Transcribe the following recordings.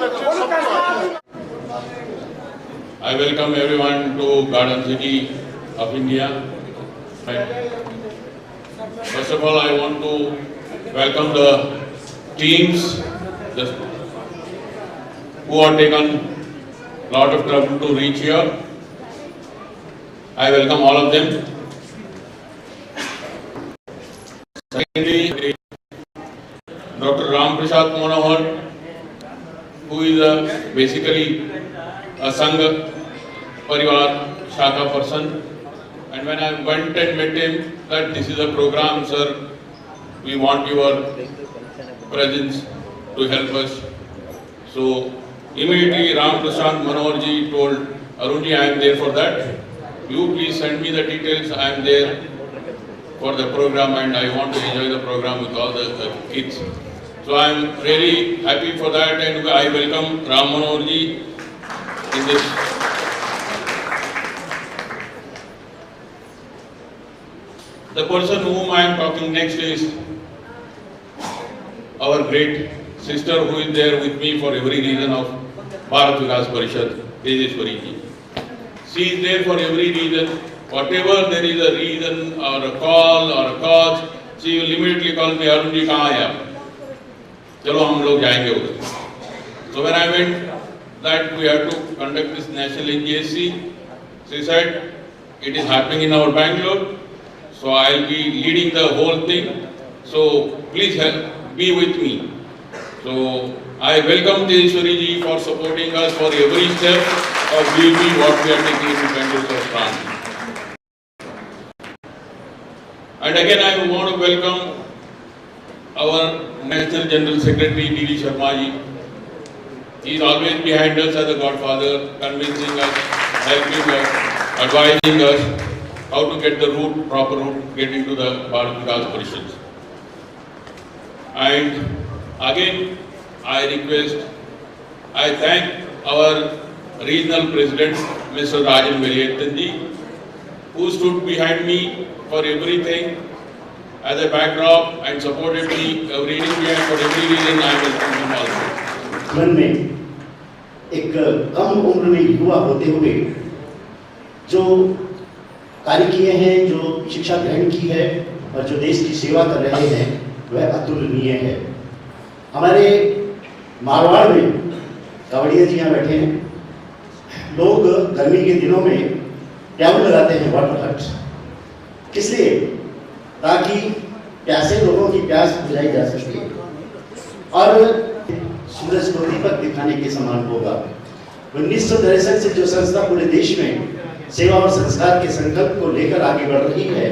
I welcome everyone to Garden City of India. First of all, I want to welcome the teams who have taken a lot of trouble to reach here. I welcome all of them. Secondly, Dr. Ram Prasad Manohar, who is basically a Sangha Parivar Shaka person. And when I went and met him, that this is a program, sir, we want your presence to help us. So immediately Ram Prasad Manohar ji told Arun ji, I am there for that. You please send me the details. I am there for the program and I want to enjoy the program with all the kids. So I am really happy for that and I welcome Ram Manohar ji in this. The person whom I am talking next is our great sister who is there with me for every reason of Bharat Vikas Parishad, Tejeshwari ji. She is there for every reason. Whatever there is a reason or a call or a cause, she will immediately call me, Arun ji, kahan hai aap? Chalo hum log jayenge udhar. So when I went that we have to conduct this national NGSC, she said it is happening in our Bangalore, so I will be leading the whole thing. So please help, be with me. So I welcome Tejeshwari ji for supporting us for every step of BB what we are taking in Bangalore branch. And again I want to welcome our National General Secretary D.D. Sharma ji. He is always behind us as a godfather, convincing us, helping us, advising us how to get the route, proper route, get into the Bharat Vikas Parishad. And again, I thank our regional president, Mr. Rajan Veliyathan ji, who stood behind me for everything as a backdrop and supported me every day for every reason I welcome him also. मन में एक कम उम्र में युवा होते हुए जो कार्य किए हैं, जो शिक्षा ग्रहण की है और जो देश की सेवा कर रहे हैं, वह अतुलनीय है। हमारे मारवाड़ में कावड़िया जी यहाँ बैठे हैं। लोग गर्मी के दिनों में ट्याऊ लगाते हैं वाटर हट, किस लिए? ताकि प्यासे लोगों की प्यास बुझाई जा सके और सूरज को दीपक दिखाने के समान होगा। 1963 से जो संस्था पूरे देश में सेवा और संस्कार के संकल्प को लेकर आगे बढ़ रही है,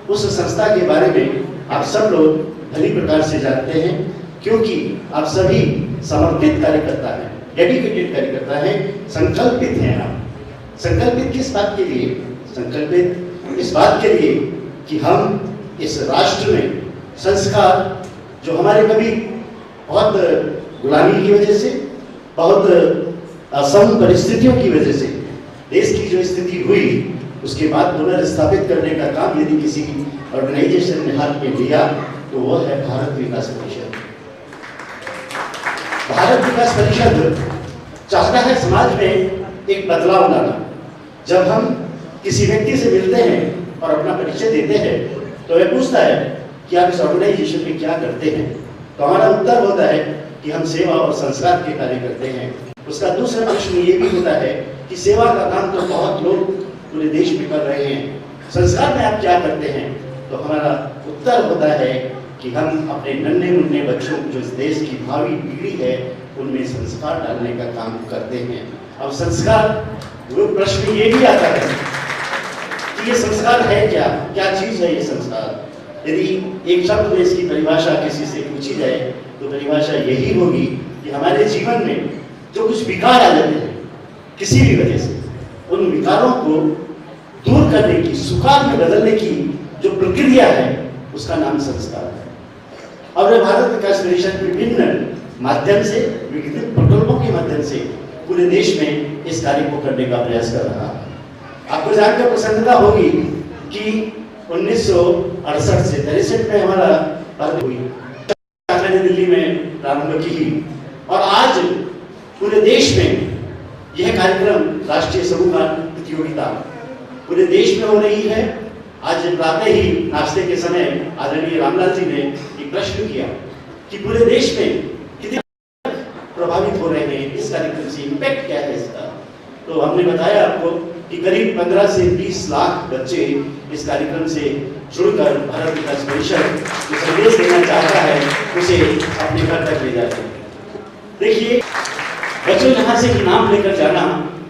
उस संस्था के बारे में आप सब लोग भली प्रकार से जानते हैं, क्योंकि आप सभी समर्पित कार्यकर्ता हैं, डेडिकेटेड कार्यकर्ता हैं, संकल्पित हैं। आप संकल्पित किस बात के लिए? संकल्पित इस बात के लिए कि हम इस राष्ट्र में संस्कार जो हमारे कभी बहुत गुलामी की वजह से, बहुत असम परिस्थितियों की वजह से देश की जो स्थिति हुई, उसके बाद पुनर्स्थापित करने का काम यदि किसी ऑर्गेनाइजेशन ने हाथ में लिया तो वह है भारत विकास परिषद। भारत विकास परिषद चाहता है समाज में एक बदलाव लाना। जब हम किसी व्यक्ति से मिलते हैं और अपना परिचय देते हैं तो वह पूछता है कि आप इस ऑर्गेनाइजेशन में क्या करते हैं, तो हमारा उत्तर होता है कि हम सेवा और संस्कार के कार्य करते हैं। उसका दूसरा प्रश्न ये भी होता है कि सेवा का काम तो बहुत लोग पूरे देश में कर रहे हैं, संस्कार में आप क्या करते हैं? तो हमारा उत्तर होता है कि हम अपने नन्हे मुन्ने बच्चों जो इस देश की भावी पीढ़ी है उनमें संस्कार डालने का काम करते हैं। अब संस्कार वो प्रश्न ये भी आता है कि ये संस्कार है क्या, क्या चीज है ये संस्कार? यदि एक शब्द में इसकी परिभाषा किसी से पूछी जाए तो परिभाषा यही होगी कि हमारे जीवन में जो कुछ विकार आ जाते हैं किसी भी वजह से, उन विकारों को दूर करने की, सुखार में बदलने की जो प्रक्रिया है उसका नाम संस्कार है। और भारत विकास परिषद विभिन्न माध्यम से, विभिन्न प्रकल्पों के माध्यम से पूरे देश में इस कार्य को करने का प्रयास कर रहा है। आपको जानकर प्रसन्नता होगी कि 1968 से 63 में हमारा हुई, दिल्ली में प्रारंभ की और आज पूरे देश में यह कार्यक्रम राष्ट्रीय समूहगान प्रतियोगिता पूरे देश में हो रही है। आज प्रातः ही नाश्ते के समय आदरणीय रामलाल जी ने एक प्रश्न किया कि पूरे देश में कितने प्रभावित हो रहे हैं इस कार्यक्रम से, इम्पैक्ट क्या है इसका। तो हमने बताया आपको कि करीब 15 से 20 लाख बच्चे इस कार्यक्रम से जुड़कर भारत विकास परिषद जो संदेश देना चाहता है उसे अपने घर तक ले जाते हैं। देखिए, बच्चों यहाँ से इनाम लेकर जाना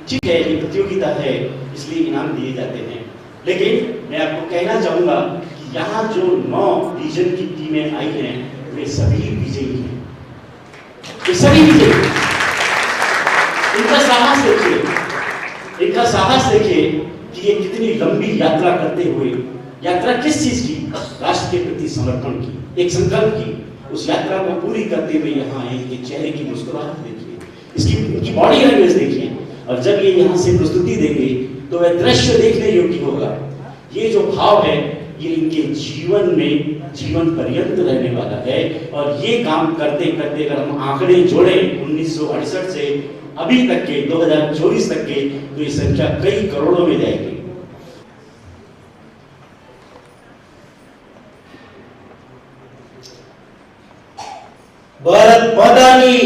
ठीक है, ये प्रतियोगिता है इसलिए इनाम दिए जाते हैं, लेकिन मैं आपको कहना चाहूंगा कि यहाँ जो 9 रीजन की टीमें आई हैं वे सभी विजयी हैं, ये सभी विजयी। इनका साहस देखिए, इनका साहस देखिए कि ये कितनी लंबी यात्रा करते हुए, यात्रा किस चीज की, राष्ट्र के प्रति समर्पण की, एक संकल्प की, उस यात्रा को पूरी करते हुए यहाँ आए। इनके चेहरे की मुस्कुराहट देखिए, इनकी बॉडी लैंग्वेज देखिए, और जब ये यहाँ से प्रस्तुति देंगे तो वह दृश्य देखने योग्य होगा। ये जो भाव है ये इनके जीवन में जीवन पर्यंत रहने वाला है। और ये काम करते करते अगर हम आंकड़े जोड़े 1968 से अभी तक के 2024 तक के, तो ये संख्या कई करोड़ों में जाएगी। भारत माता की,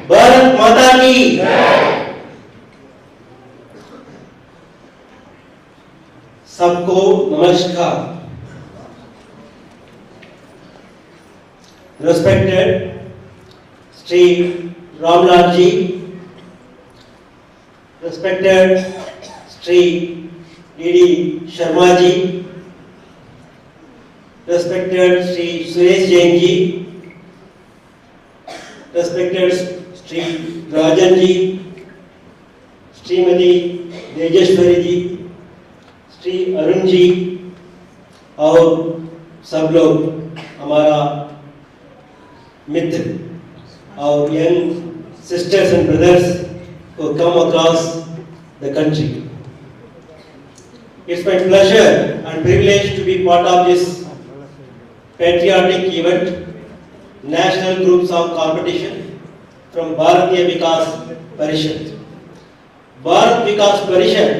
भारत माता की। सबको नमस्कार। Respected Sri Ramlal ji, respected Sri D.D. Sharma ji, respected Sri Suresh Jain ji, respected Sri Rajan ji, Shrimati तेजस्वरी जी, श्री अरुण जी और सब लोग हमारा मित्र और young sisters and brothers who come across the country. It's my pleasure and privilege to be part of this patriotic event, National Groups of Competition from Bharatiya Vikas Parishad. Bharat Vikas Parishad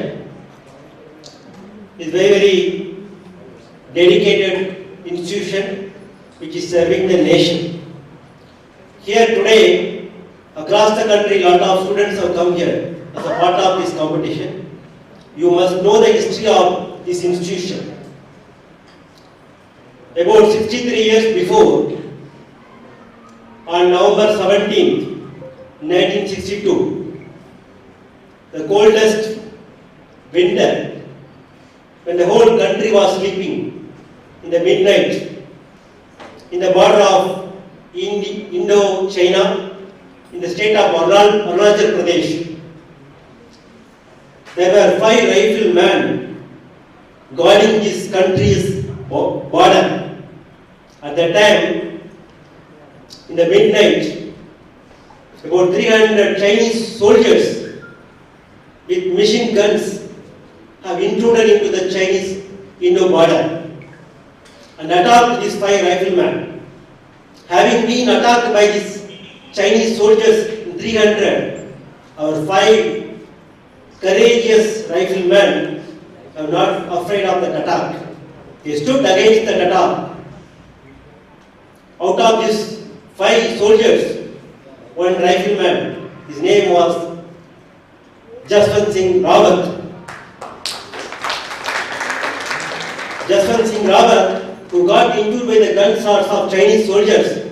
is very dedicated institution which is serving the nation. Here today, across the country, lot of students have come here as a part of this competition. You must know the history of this institution. About 63 years before, on November 17th, 1962, the coldest winter, when the whole country was sleeping in the midnight, in the border of Indo-China, in the state of Arunachal Pradesh, there were 5 riflemen guarding this country's border. At that time, in the midnight, about 300 Chinese soldiers with machine guns have intruded into the Chinese Indo border and attacked these 5 riflemen. Having been attacked by these Chinese soldiers, 300, our 5 courageous riflemen are not afraid of the attack. They stood against the attack. Out of these 5 soldiers, one rifleman, his name was Jaswant Singh Rawat. Jaswant Singh Rawat, who got injured by the gunshots of Chinese soldiers,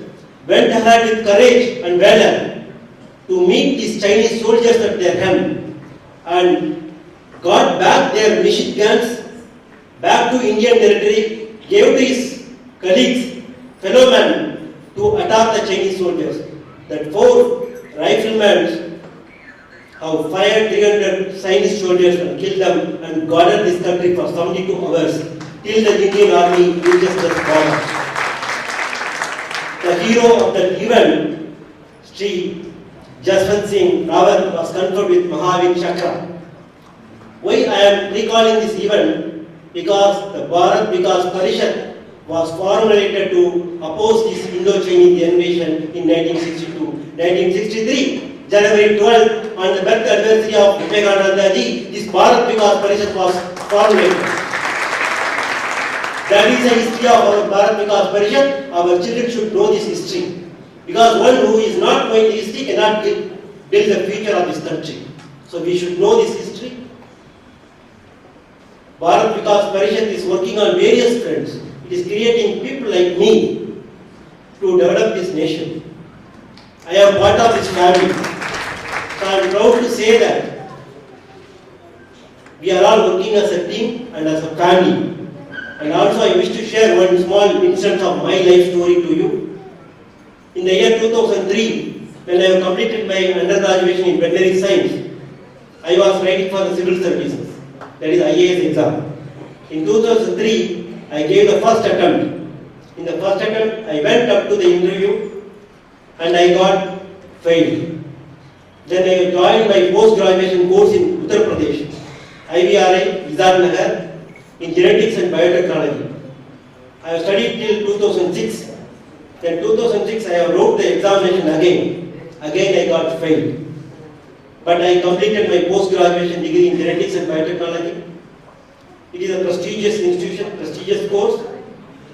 went ahead with courage and valor to meet these Chinese soldiers at their hem and got back their machine guns back to Indian territory, gave to his colleagues, fellow men to attack the Chinese soldiers. That 4 riflemen have fired 300 Chinese soldiers and killed them and guarded this country for 72 hours till the Indian army reaches the border. The hero of that event, Sri Jaswant Singh Rawat, was conferred with Mahavir Chakra. Why I am recalling this event? Because the Bharat Vikas Parishad was formulated to oppose this Indo-Chinese invasion in 1962. 1963, January 12th, on the birth anniversary of Vivekananda ji, this Bharat Vikas Parishad was formulated. That is the history of our Bharat Vikas Parishad. Our children should know this history. Because one who is not knowing the history cannot build the future of this country. So we should know this history. Bharat Vikas Parishad is working on various fronts. It is creating people like me to develop this nation. I am part of this family. So I am proud to say that we are all working as a team and as a family. And also I wish to share one small instance of my life story to you. In the year 2003, when I completed my undergraduation in veterinary science, I was writing for the civil services, that is IAS exam. In 2003, I gave the first attempt. In the first attempt, I went up to the interview and I got failed. Then I joined my post-graduation course in Uttar Pradesh, IVRI, Vizag in genetics and biotechnology. I have studied till 2006. Then 2006 I wrote the examination again. Again I got failed. But I completed my post-graduation degree in genetics and biotechnology. It is a prestigious institution, prestigious course.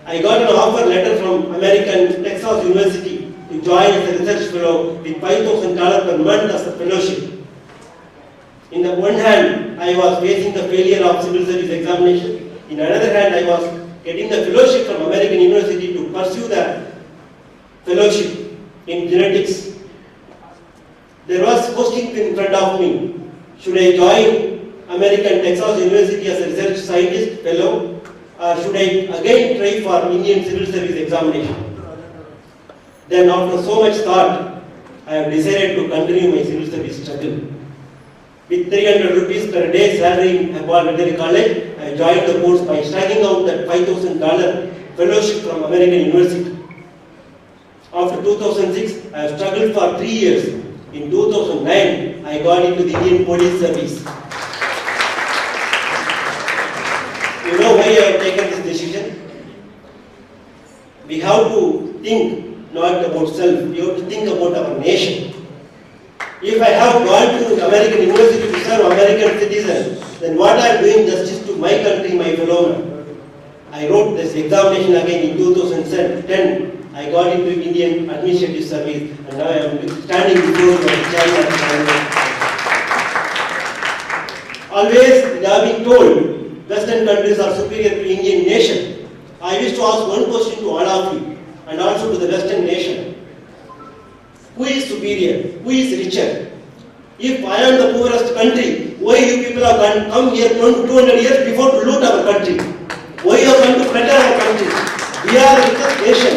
I got an offer letter from American Texas University to join as a research fellow with $5,000 per month as a fellowship. In the one hand, I was facing the failure of civil service examination. In another hand, I was getting the fellowship from American University to pursue the fellowship in genetics. There was question in front of me. Should I join American Texas University as a research scientist fellow, or should I again try for Indian civil service examination? Then after so much thought, I have decided to continue my civil service struggle. With 300 rupees per day salary in Nepal Veterinary College, I joined the course by striking out that $5,000 fellowship from American University. After 2006, I have struggled for 3 years. In 2009, I got into the Indian Police Service. You know why I have taken this decision? We have to think not about self, we have to think about our nation. If I have gone to American University to serve American citizens, then what I am doing justice to my country, my fellow man. I wrote this examination again in 2010. I got into Indian Administrative Service and now I am standing before you as China. Always we have been told Western countries are superior to Indian nation. I wish to ask one question to all of you and also to the Western nation. Who is superior? Who is richer? If I am the poorest country, why you people have come here 200 years before to loot our country? Why you have come to better our country? We are the richest nation.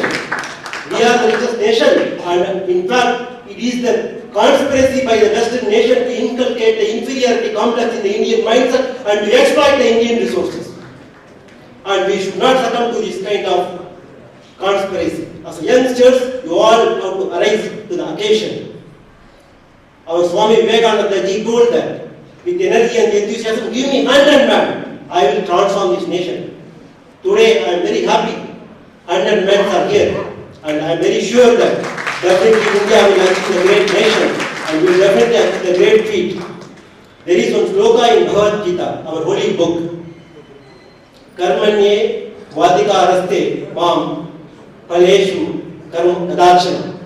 We are the richest nation, and in fact, it is the conspiracy by the Western nation to inculcate the inferiority complex in the Indian mindset and to exploit the Indian resources. And we should not succumb to this kind of conspiracy. As youngsters, you all have to arise to the occasion. Our Swami Vivekananda ji told that with energy and enthusiasm, give me 100 men, I will transform this nation. Today, I am very happy. 100 men are here. And I am very sure that definitely India will achieve a great nation and will definitely achieve a great feat. There is one sloka in Bhagavad Gita, our holy book. Karmanye vadikaraste mam paleshu karma kadachana.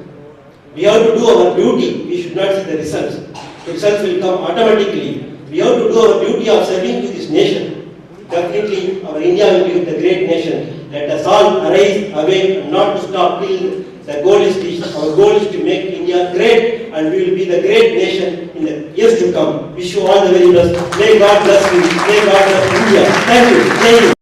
We have to do our duty, we should not see the results. The results will come automatically. We have to do our duty of serving to this nation. Definitely our India will be the great nation. Let us all arise, awake, and not to stop till the goal is reached. Our goal is to make India great, and we will be the great nation in the years to come. Wish you all the very best. May God bless you. May God bless India. Thank you. Thank you.